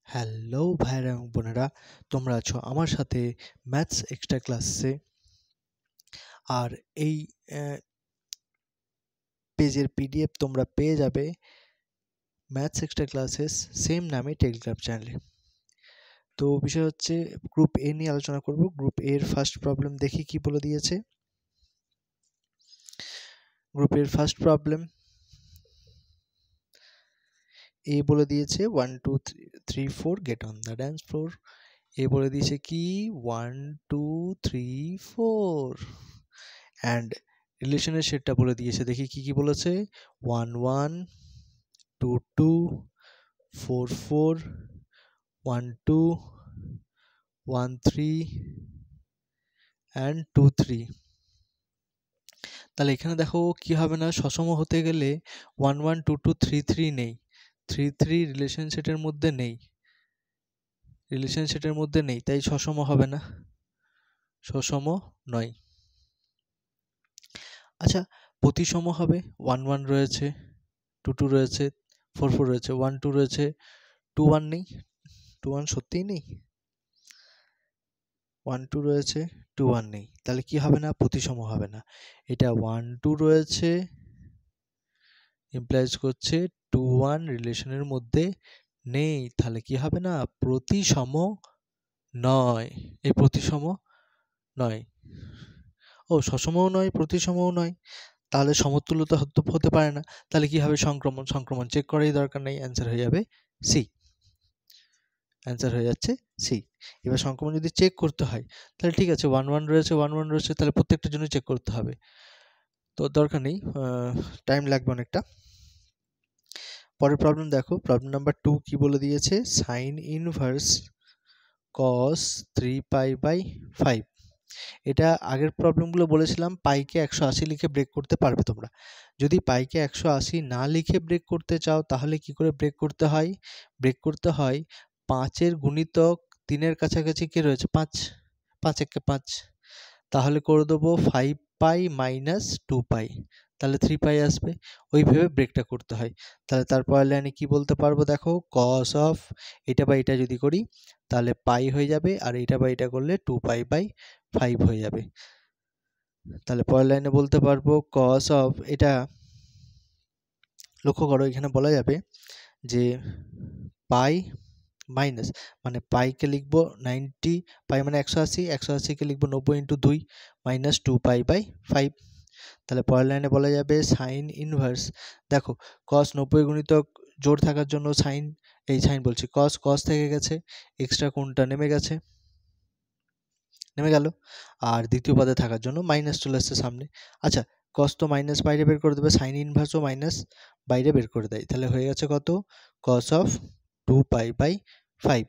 Hello ভাইয়েরা এবং বোনেরা, তোমরা আছো আমার সাথে ম্যাথস এক্সট্রা ক্লাসে। আর এই পেজের পিডিএফ তোমরা পেয়ে যাবে ম্যাথস এক্সট্রা ক্লাসেস সেম নামে টেলিগ্রাম চ্যানেলে। তো বিষয় হচ্ছে গ্রুপ এ নিয়ে আলোচনা করব। গ্রুপ এর ফার্স্ট প্রবলেম দেখি কি বলে দিয়েছে। গ্রুপের ফার্স্ট প্রবলেম এ বলে দিয়েছে 1 2 3 4 get on the dance floor. এ বলে দিয়েছে কি 1 2 3 4 অ্যান্ড রিলেশনের সেটটা বলে দিয়েছে। দেখি কি কি বলেছে। 1 1 2 2 4 4 1 2 1 3 and 2 3। তাহলে এখানে দেখো কি হবে না, সসম হতে গেলে 1 1 2 2 3 3 নেই, 3 3 রিলেশন সেটের মধ্যে নেই, তাই সসম হবে না, সসম নয়। আচ্ছা, প্রতিসম হবে। 1 1 রয়েছে, 2 2 রয়েছে, 4 4 রয়েছে, 1 2 রয়েছে, 2 1 নেই, 2 1 সত্যিই নেই, 1 2 রয়েছে, 2 1 নেই, তাহলে কি হবে না, প্রতিসম হবে না। এটা 1 2 রয়েছে ইমপ্লাইজ করছে 2 1 রিলেশনের মধ্যে নেই, তাহলে কি হবে না, প্রতিসম নয়। এই প্রতিসম নয়, ও সসমও নয় প্রতিসমও নয়, তাহলে সমতুল্যতা হতে পারে না। তাহলে কি হবে, সংক্রমণ চেক করারই দরকার নেই, অ্যান্সার হয়ে যাবে সি। অ্যান্সার হয়ে যাচ্ছে সি। এবার সংক্রমণ যদি চেক করতে হয় তাহলে ঠিক আছে, 1 1 রয়েছে, 1 1 রয়েছে, তাহলে প্রত্যেকটার জন্য চেক করতে হবে, তো দরকার নেই, টাইম লাগবে অনেকটা। পরের প্রবলেম দেখো, প্রবলেম নাম্বার 2 কি বলে দিয়েছে, sine inverse cos 3 pi by 5। এটা আগের প্রবলেমগুলো বলেছিলাম পাইকে 180 লিখে ব্রেক করতে পারবে তোমরা। যদি পাইকে 180 না লিখে ব্রেক করতে চাও তাহলে কি করে ব্রেক করতে হয়, 5 এর গুণিতক 3 এর কাছাকাছি কে রয়েছে, 5, 5 একে 5, তাহলে করে দেবো 5 পাই মাইনাস 2 পাই, তাহলে 3 পাই আসবে। ওইভাবে ব্রেকটা করতে হয়। তাহলে তারপরের লাইনে কি বলতে পারবো, দেখো cos অফ এটা বা এটা যদি করি তাহলে পাই হয়ে যাবে, আর এটা বা এটা করলে 2 পাই বাই 5 হয়ে যাবে। তাহলে পরের লাইনে বলতে পারবো cos অফ এটা, লক্ষ্য করো এখানে বলা যাবে যে পাই মাইনাস, মানে পাইকে লিখবো 90, পাই মানে 180, 180কে লিখবো 90 ইন্টু 2 মাইনাস 2 পাই বাই 5। তাহলে পরের লাইনে বলা যাবে সাইন ইনভার্স, দেখো cos 90 গুণিতক জোর থাকার জন্য সাইন, এই সাইন বলছি cos থেকে গেছে, এক্সট্রা কোণটা নেমে গেল, আর দ্বিতীয় পদে থাকার জন্য মাইনাস চলে আসছে সামনে। আচ্ছা, cos তো মাইনাস বাইরে বের করে দেবে, সাইন ইনভার্সও মাইনাস বাইরে বের করে দেয়, তাহলে হয়ে গেছে কত, cos অফ 2 পাই বাই 5।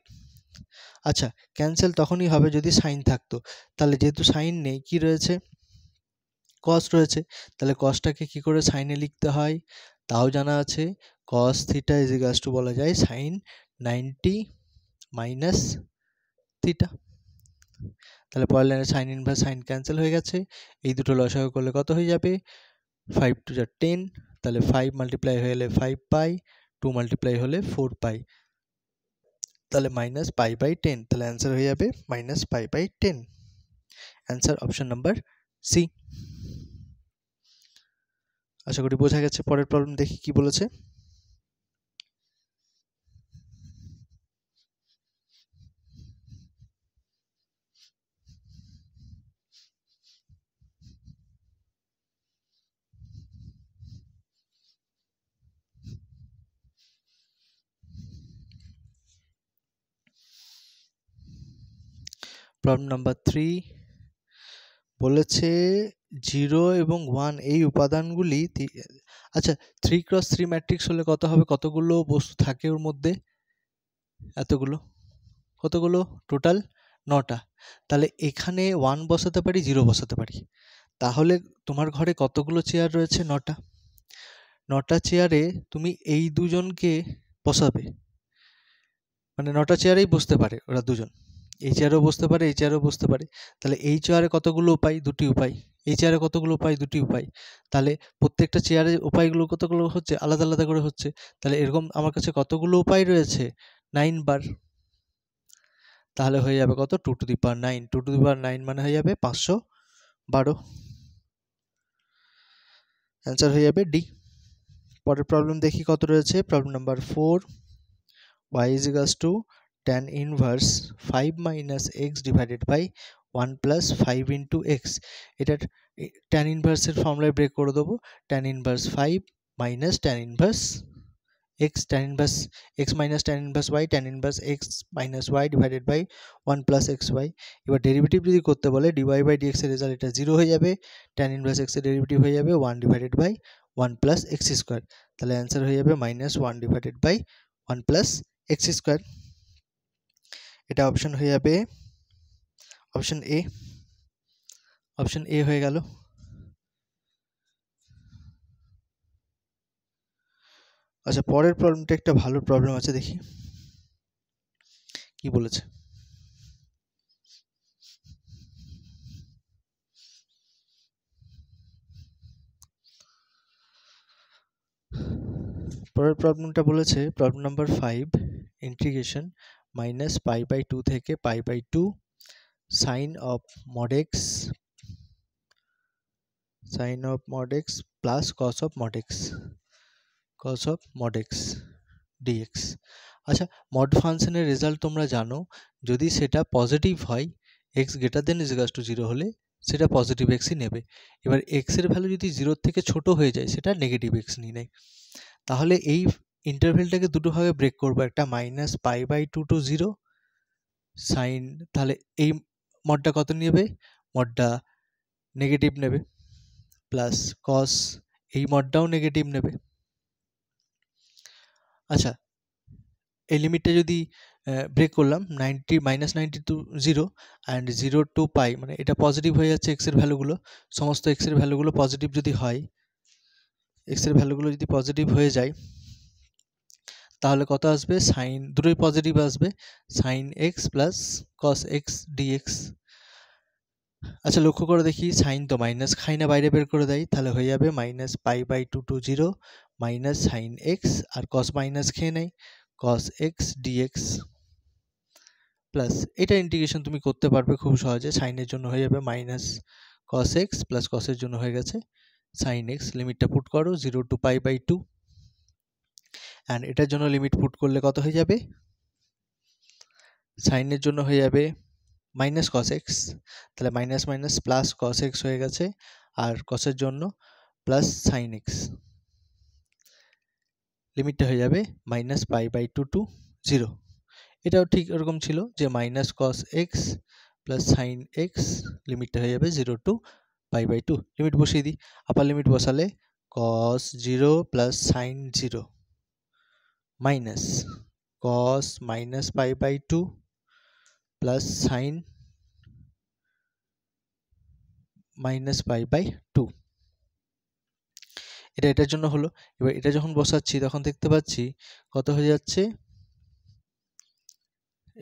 আচ্ছা, ক্যান্সেল তখনই হবে যদি সাইন থাকতো, তাহলে যেহেতু সাইন নেই কি রয়েছে, cos রয়েছে, তাহলে cosটাকে কি করে সাইনে লিখতে হয় তাও জানা আছে, cos theta is equals to বলা যায় সাইন 90 মাইনাস থিটা। তাহলে পরের লাইনে সাইন ইনভার্স সাইন ক্যান্সেল হয়ে গেছে, এই দুটো লসাগু করলে কত হয়ে যাবে, 5 টু যা 10, তাহলে 5 মাল্টিপ্লাই হয়ে গেলে 5 পাই, 2 মাল্টিপ্লাই হলে 4 পাই, তাহলে মাইনাস পাই বাই 10, তাহলে অ্যান্সার হয়ে যাবে minus pi by 10। Answer option number C. আশা করি বোঝা গেছে। পরের প্রবলেম দেখি কি বলেছে। প্রবলেম নাম্বার 3 বলেছে 0 এবং 1 এই উপাদানগুলি, আচ্ছা 3x3 ম্যাট্রিক্স হলে কত হবে, কতগুলো বস্তু থাকে ওর মধ্যে, এতগুলো, কতগুলো টোটাল 9টা। তাহলে এখানে 1 বসাতে পারি, 0 বসাতে পারি, তাহলে তোমার ঘরে কতগুলো চেয়ার রয়েছে, 9টা চেয়ারে তুমি এই দুজনকে বসাবে, মানে 9টা চেয়ারেই বসতে পারে ওরা দুজন, এই চেয়ারেও বসতে পারে, এই চেয়ারেও বসতে পারে, তাহলে এই চেয়ারে কতগুলো উপায়, দুটি উপায়, এই চেয়ারে কতগুলো উপায়, দুটি উপায়, তাহলে প্রত্যেকটা চেয়ারের উপায়গুলো কতগুলো হচ্ছে, আলাদা আলাদা করে হচ্ছে, তাহলে এরকম আমার কাছে কতগুলো উপায় রয়েছে, 9 বার। তাহলে হয়ে যাবে কত 2 to the power 9, 2 to the পাওয়ার 9 মানে হয়ে যাবে 512, অ্যান্সার হয়ে যাবে ডি। পরের প্রবলেম দেখি কত রয়েছে। Problem number 4, y is equals to tan inverse 5 minus x divided by 1 plus 5 into x। এটা tan inverse এর ফর্মুলায় ব্রেক করে দেবো, tan inverse 5 minus tan inverse x, tan inverse x minus tan inverse y, tan inverse x minus y divided by 1 plus xy। এবার derivative যদি করতে বলে dy by dx এর result এটা 0 হয়ে যাবে, tan inverse x এর ডেরিভেটিভ হয়ে যাবে 1 divided by 1 plus x square, তাহলে অ্যান্সার হয়ে যাবে minus 1 divided by 1 plus x square. এটা অপশন হয়ে যাবে অপশন এ, অপশন এ হয়ে গেল। আচ্ছা, পরের প্রবলেমটা একটা ভালো প্রবলেম আছে, দেখি কি বলেছে। পরের প্রবলেমটা বলেছে problem number 5, integration minus pi by 2 থেকে pi by 2 sine of mod x plus cos of mod x dx। আচ্ছা, মড ফাংশনের রেজাল্ট তোমরা জানো, যদি সেটা পজিটিভ হয় x greater than is equal to 0 হলে সেটা পজিটিভ এক্সই নেবে। এবার x এর ভ্যালু যদি 0 থেকে ছোট হয়ে যায় সেটা নেগেটিভ এক্স নিয়ে নেয়। তাহলে এই ইন্টারভেলটাকে দুটো ভাগে ব্রেক করবো, একটা minus pi by 2 to 0 sine, তাহলে এই মডটা কত নেবে, মডটা নেগেটিভ নেবে, প্লাস কস এই মডটাও নেগেটিভ নেবে। আচ্ছা, এই লিমিটটা যদি ব্রেক করলাম 90 মাইনাস 90 টু 0 অ্যান্ড 0 টু পাই, মানে এটা পজিটিভ হয়ে যাচ্ছে, এক্সের ভ্যালুগুলো সমস্ত এক্সের ভ্যালুগুলো পজিটিভ যদি হয়, এক্সের ভ্যালুগুলো যদি পজিটিভ হয়ে যায় তাহলে কত আসবে, সাইন দুটোই পজিটিভ আসবে, sine x plus cos x dx. আচ্ছা, লক্ষ্য করে দেখি সাইন তো মাইনাস খাই না, বাইরে বের করে দেয়, তাহলে হয়ে যাবে minus pi by 2 to 0 minus sine x আর কস মাইনাস খেয়ে নেয় কস এক্স ডিএক্স প্লাস, এটা ইন্টিগ্রেশন তুমি করতে পারবে খুব সহজে। সাইনের জন্য হয়ে যাবে মাইনাস কস এক্স প্লাস কসের জন্য হয়ে গেছে সাইন এক্স। লিমিটটা পুট করো 0 টু পাই বাই 2 অ্যান্ড এটার জন্য লিমিট পুট করলে কত হয়ে যাবে, সাইনের জন্য হয়ে যাবে মাইনাস কস এক্স, তাহলে minus minus plus cos x হয়ে গেছে, আর কসের জন্য প্লাস সাইন এক্স। লিমিটটা হয়ে যাবে মাইনাস পাই বাই 2 টু 0। এটাও ঠিক এরকম ছিল যে minus cos x plus sine X, লিমিটটা হয়ে যাবে 0 টু পাই বাই 2। লিমিট বসিয়ে দিই, আপার লিমিট বসালে cos 0 plus sine 0 minus cos minus pi by 2 plus sine minus pi by 2। এটা এটার জন্য হলো। এবার এটা যখন বসাচ্ছি তখন দেখতে পাচ্ছি কত হয়ে যাচ্ছে,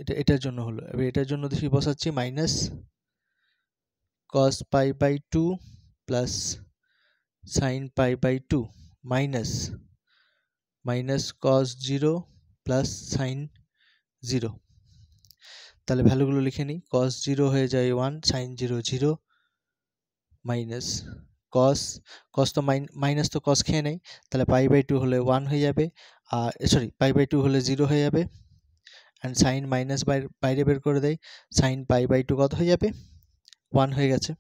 এটা এটার জন্য হলো। এবার এটার জন্য দেখি বসাচ্ছি minus cos pi by 2 plus sine pi by 2 minus minus cos 0 plus sine 0। তাহলে ভ্যালুগুলো লিখে নিই, কস 0 হয়ে যায় 1, সাইন 0 0, মাইনাস কস কস তো মাইনাস তো কস খেয়ে নেই, তাহলে পাই বাই 2 হলে 1 হয়ে যাবে, আর সরি পাই বাই 2 হলে 0 হয়ে যাবে, অ্যান্ড সাইন মাইনাস বাইরে বের করে দেয়, সাইন পাই বাই 2 কত হয়ে যাবে 1 হয়ে গেছে,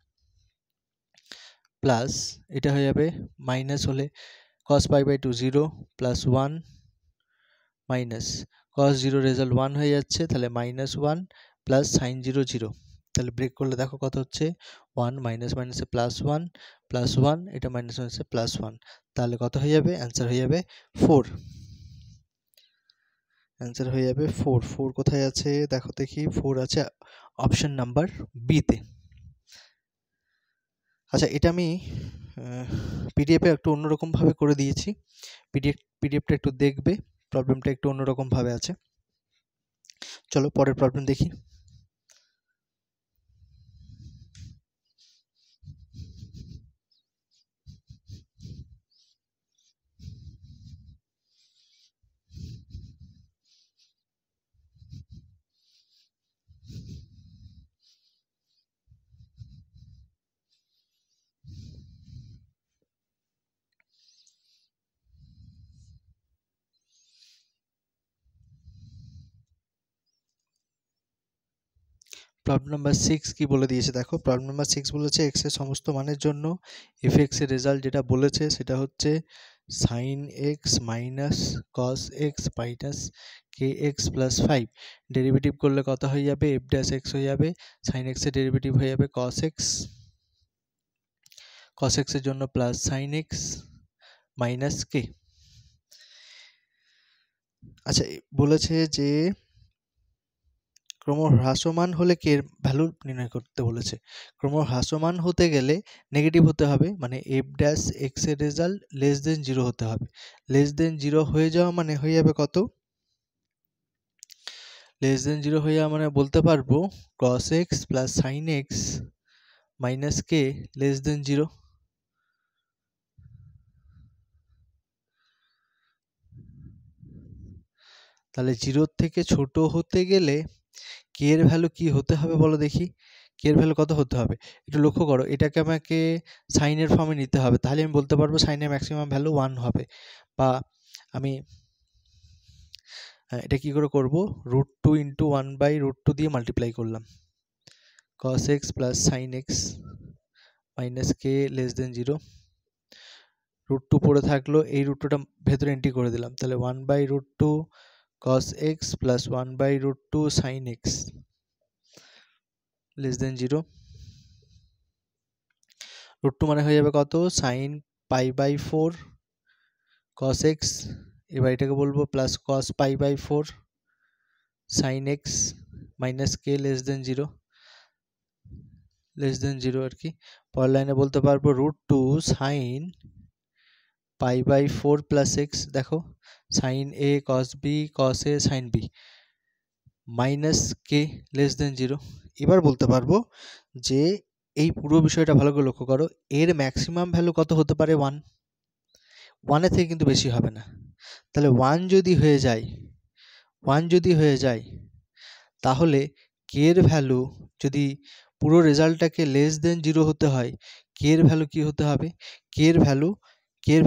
প্লাস এটা হয়ে যাবে মাইনাস হলে cos pi by 2 0 plus 1 minus cos 0 result 1 হয়ে যাচ্ছে, তাহলে মাইনাস 1 প্লাস সাইন 0 0। তাহলে ব্রেক করলে দেখো কত হচ্ছে 1 মাইনাস মাইনাসে প্লাস 1 প্লাস 1, এটা মাইনাস মাইনাসে প্লাস 1, তাহলে কত হয়ে যাবে, অ্যান্সার হয়ে যাবে 4। অ্যান্সার হয়ে যাবে 4। 4 কোথায় আছে দেখো দেখি, 4 আছে অপশন নাম্বার বি তে। আচ্ছা, এটা আমি পিডিএফে একটু অন্যরকমভাবে করে দিয়েছি, পিডিএফটা একটু দেখবে, প্রবলেমটা একটু অন্যরকমভাবে আছে। চলো পরের প্রবলেম দেখি। প্রবলেম নাম্বার 6 কি বলে দিয়েছে দেখো। প্রবলেম নাম্বার 6 বলেছে x এর সমস্ত মানের জন্য f(x) এর রেজাল্ট যেটা বলেছে সেটা হচ্ছে sin x minus cos x minus kx plus 5। Derivative করলে কত হয়ে যাবে, f ড্যাশ x হয়ে যাবে, sin x এর ডেরিভেটিভ হয়ে যাবে cos x, cos x এর জন্য plus sin x minus k। আচ্ছা বলেছে যে ক্রমহ্রাসমান হলে কে এর ভ্যালু নির্ণয় করতে বলেছে। ক্রমহ্রাসমান হতে গেলে নেগেটিভ হতে হবে, মানে f ড্যাশ x এর রেজাল্ট লেস দেন 0 হতে হবে। লেস দেন 0 হয়ে যাওয়া মানে হয়ে যাবে কত, লেস দেন 0 হয়ে যাওয়া মানে বলতে পারবো cos x plus sin x minus k less than 0। তাহলে 0 থেকে ছোট হতে গেলে k এর ভ্যালু কি হতে হবে বলো দেখি, k এর ভ্যালু কত হতে হবে। একটু লক্ষ্য করো, এটাকে আমাকে সাইন এর ফর্মে নিতে হবে, তাহলে আমি বলতে পারবো সাইনের ম্যাক্সিমাম ভ্যালু 1 হবে। বা আমি এটা কি করে করব, √2 × 1/√2 দিয়ে মাল্টিপ্লাই করলাম, cos x plus sin x minus k less than 0। √2 পড়ে থাকলো, এই √2টা ভেতরে এন্ট্রি করে দিলাম, তাহলে 1/√2 cos x plus 1/√2 sin x less than 0। √2 মানে হয়ে যাবে কত, sin π/4 cos x, এবার এটাকে বলবো plus cos π/4 sin x minus k less than 0, less than 0 আর কি। পরের লাইনে বলতে পারবো √2 sin π/4 প্লাস x, দেখো sin a cos b cos a sin b minus k less than 0। এবার বলতে পারবো যে এই পুরো বিষয়টা ভালো করে লক্ষ্য করো, এর ম্যাক্সিমাম ভ্যালু কত হতে পারে, 1, 1 এর থেকে কিন্তু বেশি হবে না। তাহলে 1 যদি হয়ে যায় তাহলে k এর ভ্যালু যদি পুরো রেজাল্টটাকে লেস দেন 0 হতে হয়, k এর ভ্যালু কি হতে হবে, k এর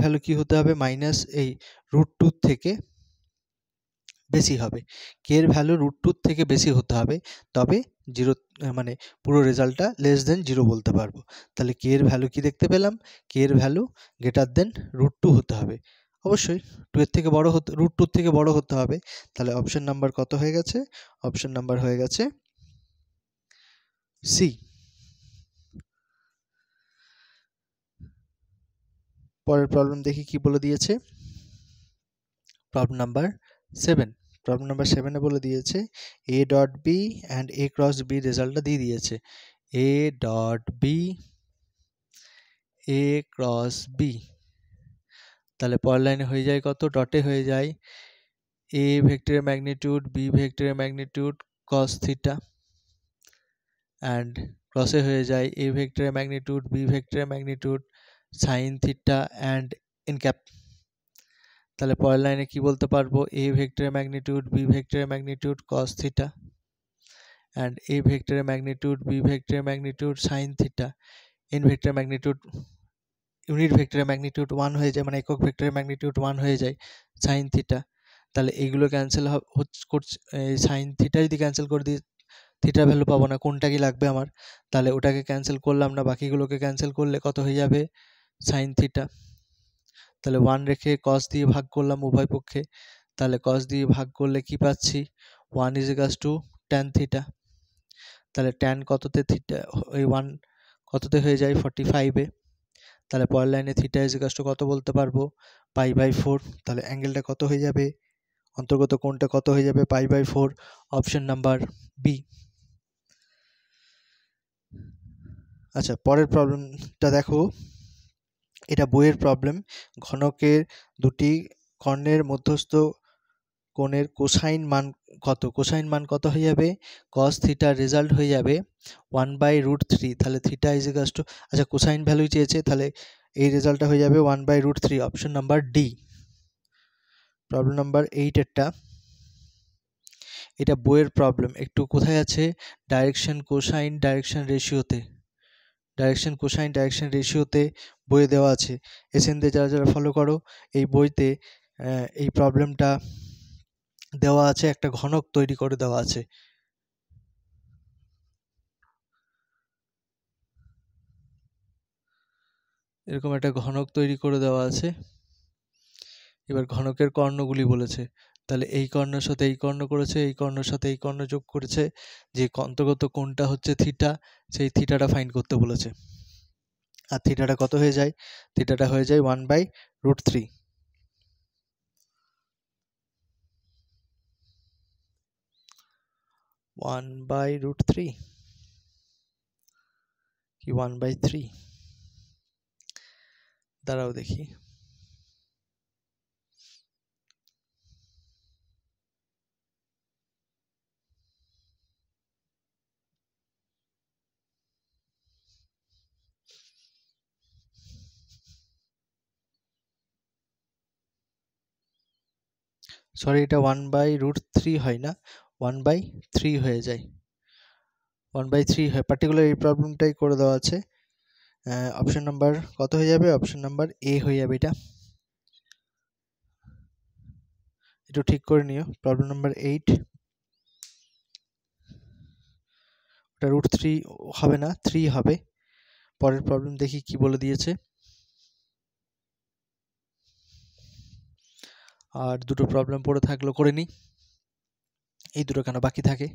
ভ্যালু কি হতে হবে, মাইনাস এই √2 থেকে বেশি হবে। k এর ভ্যালু √2 থেকে বেশি হতে হবে, তবে 0 মানে পুরো রেজাল্টটা লেস দেন 0 বলতে পারবো। তাহলে k এর ভ্যালু কি দেখতে পেলাম, k এর ভ্যালু গ্রেটার দেন √2 হতে হবে, অবশ্যই 2 এর থেকে বড় হতে, √2 থেকে বড় হতে হবে। তাহলে অপশন নাম্বার কত হয়ে গেছে, অপশন নাম্বার হয়ে গেছে সি। পরের প্রবলেম দেখি কি বলে দিয়েছে। প্রবলেম নাম্বার 7, প্রবলেম নাম্বার 7-এ বলে দিয়েছে a dot b and a cross b রেজাল্টটা দিয়ে দিয়েছে, a dot b a cross b. তাহলে পরের লাইনে হয়ে যায় কত, ডটে হয়ে যায় a ভেক্টরের ম্যাগনিটিউড b ভেক্টরের ম্যাগনিটিউড cos থিটা, অ্যান্ড ক্রসে হয়ে যায় a ভেক্টরের ম্যাগনিটিউড b ভেক্টরের magnitude sin theta and in cap. তাহলে পরের লাইনে কি বলতে পারবো, a ভেক্টরের ম্যাগনিটিউড b ভেক্টরের magnitude cos theta and a ভেক্টরের ম্যাগনিটিউড b ভেক্টরের ম্যাগনিটিউড sin থিটা, n ভেক্টরের ম্যাগনিটিউড, ইউনিট ভেক্টরের ম্যাগনিটিউড 1 হয়ে যায়, মানে একক ভেক্টরের ম্যাগনিটিউড 1 হয়ে যায় sin থিটা। তাহলে এইগুলো ক্যান্সেল করছে, এই sin থিটা যদি ক্যান্সেল করে দিই থিটার ভ্যালু পাবো না, কোনটা কি লাগবে আমার, তাহলে ওটাকে ক্যান্সেল করলাম না, বাকিগুলোকে ক্যান্সেল করলে কত হয়ে যাবে sin থিটা। তাহলে 1 রেখে cos দিয়ে ভাগ করলাম উভয় পক্ষে, তাহলে cos দিয়ে ভাগ করলে কি পাচ্ছি, 1 = tan থিটা। তাহলে tan কততে, থিটা ওই 1 কততে হয়ে যায় 45-এ। তাহলে পরের লাইনে থিটা কত বলতে পারবো, π/4। তাহলে অ্যাঙ্গেলটা কত হয়ে যাবে, অন্তর্গত কোণটা কত হয়ে যাবে, π/4, অপশন নাম্বার বি। আচ্ছা পরের প্রবলেমটা দেখো, এটা বইয়ের প্রবলেম। ঘনকের দুটি কর্ণের মধ্যস্থ কোণের কোসাইন মান কত, কোসাইন মান কত হয়ে যাবে, cos থিটার রেজাল্ট হয়ে যাবে 1/√3। তাহলে থিটা আচ্ছা কোসাইন ভ্যালু চেয়েছে, তাহলে এই রেজাল্টটা হয়ে যাবে 1/√3, option number D. Problem number 8-এরটা, এটা বইয়ের প্রবলেম, একটু কোথায় আছে, ডাইরেকশন কোসাইন ডাইরেকশন রেশিওতে, ডাইরেকশন কোসাইন ডাইরেকশন রেশিওতে বইয়ে দেওয়া আছে। এসএন দিয়ে যারা যারা ফলো করো, এই বইতে এই প্রবলেমটা দেওয়া আছে, একটা ঘনক তৈরি করে দেওয়া আছে। এরকম একটা ঘনক তৈরি করে দেওয়া আছে। এবার ঘনকের কর্ণগুলি বলেছে, তাহলে এই কর্ণের সাথে এই কর্ণ করেছে, এই কর্ণের সাথে এই কর্ণ যোগ করেছে, যে অন্তর্গত কোণটা হচ্ছে থিটা, সেই থিটাটা ফাইন্ড করতে বলেছে। আর থিটাটা কত হয়ে যায়? থিটাটা হয়ে যায় 1/√3। 1/√3 কি 1/3? দাঁড়াও দেখি। সরি, এটা 1/√3 হয় না, 1/3 হয়ে যায়। 1/3 হয়, পার্টিকুলার এই প্রবলেমটাই করে দেওয়া আছে। অপশন নাম্বার কত হয়ে যাবে? অপশন নাম্বার এ হয়ে যাবে। এটা একটু ঠিক করে নিও। প্রবলেম নাম্বার 8, ওটা √3 হবে না, 3 হবে। পরের প্রবলেম দেখি কি বলে দিয়েছে। আর দুটো প্রবলেম পড়ে থাকলো, করে নিই। এই দুটো কেন বাকি থাকে?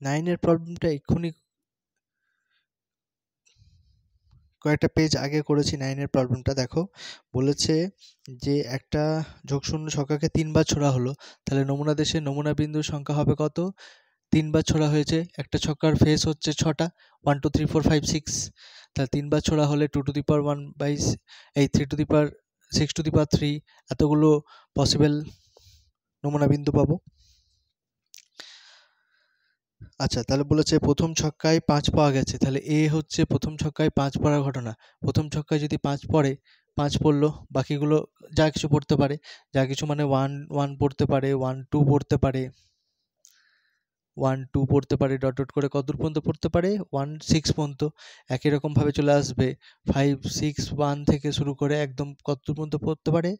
নাইনের প্রবলেমটা এক্ষুনি কয়েকটা পেজ আগে করেছি। নাইনের প্রবলেমটা দেখো, বলেছে যে একটা যোগশূন্য সংখ্যাকে 3 বার ছোড়া হলো, তাহলে নমুনা দেশে নমুনা বিন্দুর সংখ্যা হবে কত? 3 বার ছোড়া হয়েছে, একটা ছক্কার ফেস হচ্ছে 6টা, 1 2 3 4 5 6, তাহলে 3 বার ছোড়া হলে 2 to the power 1 by 3 to the power 6 to the power 3 এতগুলো পসিবল নমুনা বিন্দু পাবো। আচ্ছা, তাহলে বলেছে প্রথম ছক্কায় 5 পাওয়া গেছে, তাহলে এ হচ্ছে প্রথম ছক্কায় 5 পড়ার ঘটনা। প্রথম ছক্কায় যদি 5 পড়ে, 5 পড়লো, বাকিগুলো যা কিছু পড়তে পারে, যা কিছু মানে 1 1 পড়তে পারে, 1 2 পড়তে পারে, 1 2 পড়তে পারে, ডট ডট করে কতদূর পর্যন্ত পড়তে পারে? 1 6 পর্যন্ত। একই রকমভাবে চলে আসবে 5 6 1 থেকে শুরু করে একদম কতদূর পর্যন্ত পড়তে পারে?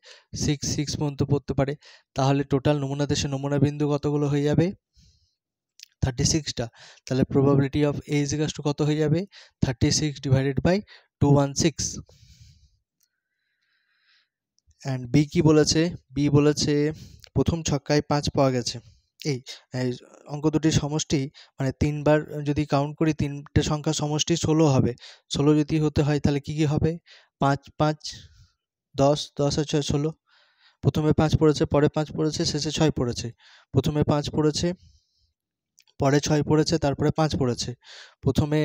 6 6 পর্যন্ত পড়তে পারে। তাহলে টোটাল নমুনা দেশে নমুনা বিন্দু কতগুলো হয়ে যাবে? 36টা। তাহলে প্রবাবিলিটি অফ A = কত হয়ে যাবে? 36 ডিভাইডেড বাই 216। অ্যান্ড বি কি বলেছে? বি বলেছে প্রথম ছক্কায় 5 পাওয়া গেছে। এই অঙ্ক দুটির সমষ্টি, মানে 3 বার যদি কাউন্ট করি, 3টে সংখ্যার সমষ্টি 16 হবে। 16 যদি হতে হয় তাহলে কি কি হবে? 5 5 10, 10 আর 6 16। প্রথমে 5 পড়েছে, পরে 5 পড়েছে, শেষে 6 পড়েছে। প্রথমে 5 পড়েছে, পরে 6 পড়েছে, তারপরে 5 পড়েছে। প্রথমে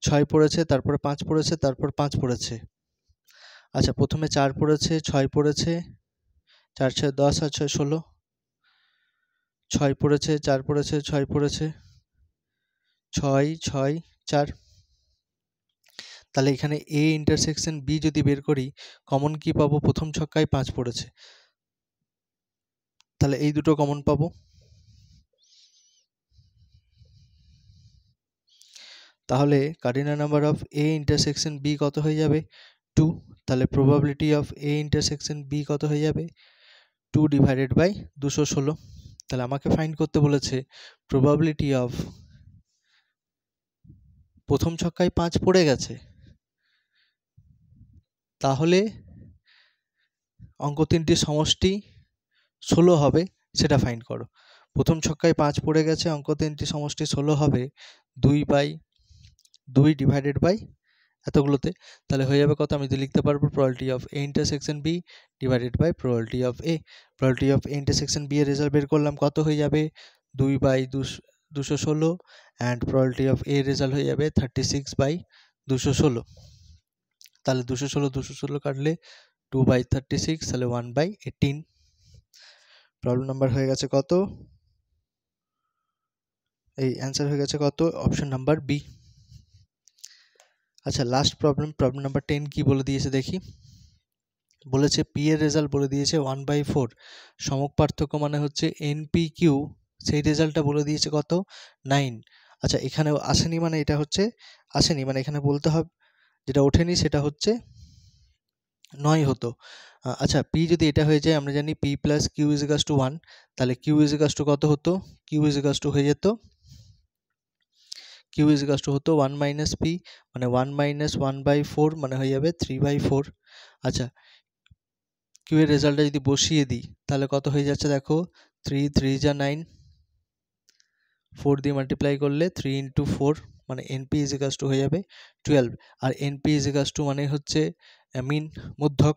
6 পড়েছে, তারপরে 5 পড়েছে, তারপর 5 পড়েছে। আচ্ছা, প্রথমে 4 পড়েছে, 6 পড়েছে, 4 6 10 আর 6 16। 6 পড়েছে, 4 পড়েছে, 6 পড়েছে, 6 6 4। তাহলে এখানে A ইন্টারসেকশন B যদি বের করি, কমন কি পাবো? প্রথম ছক্কায় 5 পড়েছে, তাহলে এই দুটো কমন পাবো। তাহলে cardinal number of A intersection B কত হয়ে যাবে? 2। তাহলে probability of A intersection B কত হয়ে যাবে? 2 ডিভাইডেড বাই 216। তাহলে আমাকে ফাইন্ড করতে বলেছে প্রবাবিলিটি অফ, প্রথম ছক্কায় 5 পড়ে গেছে, তাহলে অঙ্ক তিনটির সমষ্টি 16 হবে, সেটা ফাইন্ড করো। প্রথম ছক্কায় 5 পড়ে গেছে, অঙ্ক তিনটির সমষ্টি 16 হবে 2/2 ডিভাইডেড বাই এতগুলোতে। তাহলে হয়ে যাবে কত? আমি যদি লিখতে পারবো probability of A intersection B divided by probability of A। Probability of A intersection B এর রেজাল্ট বের করলাম, কত হয়ে যাবে? 2/216। অ্যান্ড প্রবাবিলিটি অফ A এর রেজাল্ট হয়ে যাবে 36/216। তাহলে 216 কাটলে 2/36, তাহলে 1/18। প্রবলেম নাম্বার হয়ে গেছে কত? এই অ্যান্সার হয়ে গেছে কত? Option number B. আচ্ছা লাস্ট প্রবলেম নাম্বার 10 কি বলে দিয়েছে দেখি। বলেছে পি এর রেজাল্ট বলে দিয়েছে 1/4, সমক পার্থক্য মানে হচ্ছে NPQ, সেই রেজাল্টটা বলে দিয়েছে কত 9। আচ্ছা এখানেও আসেনি মানে এটা হচ্ছে আসেনি মানে এখানে বলতে হবে যেটা ওঠেনি সেটা হচ্ছে 9 হতো। আচ্ছা পি যদি এটা হয়ে যায় আমরা জানি P plus Q is equals to 1, তাহলে কিউ ইজ ইকাস টু কত হতো, কিউ ইজ ইকাস টু হয়ে যেত কিউ ইজ ইকাস টু হতো 1 মাইনাস পি, মানে 1 মাইনাস 1/4 মানে হয়ে যাবে 3/4। আচ্ছা কিউ এর রেজাল্টটা যদি বসিয়ে দিই তাহলে কত হয়ে যাচ্ছে দেখো, 3 3 যা 9, 4 দিয়ে মাল্টিপ্লাই করলে 3 ইন্টু 4 মানে এনপি ইজ ইকাস টু হয়ে যাবে 12। আর এনপি ইজ ইকাস টু মানে হচ্ছে মিন, মধ্যক,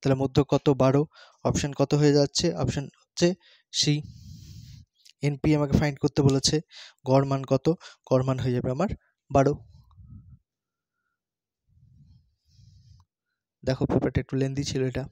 তাহলে মধ্যক কত 12। অপশন কত হয়ে যাচ্ছে, অপশন হচ্ছে সি। এনপি আমাকে ফাইন্ড করতে বলেছে, গড় মান কত, গড় মান হয়ে যাবে আমার 12। দেখো পেপারটা একটু লেন্দি ছিল এটা।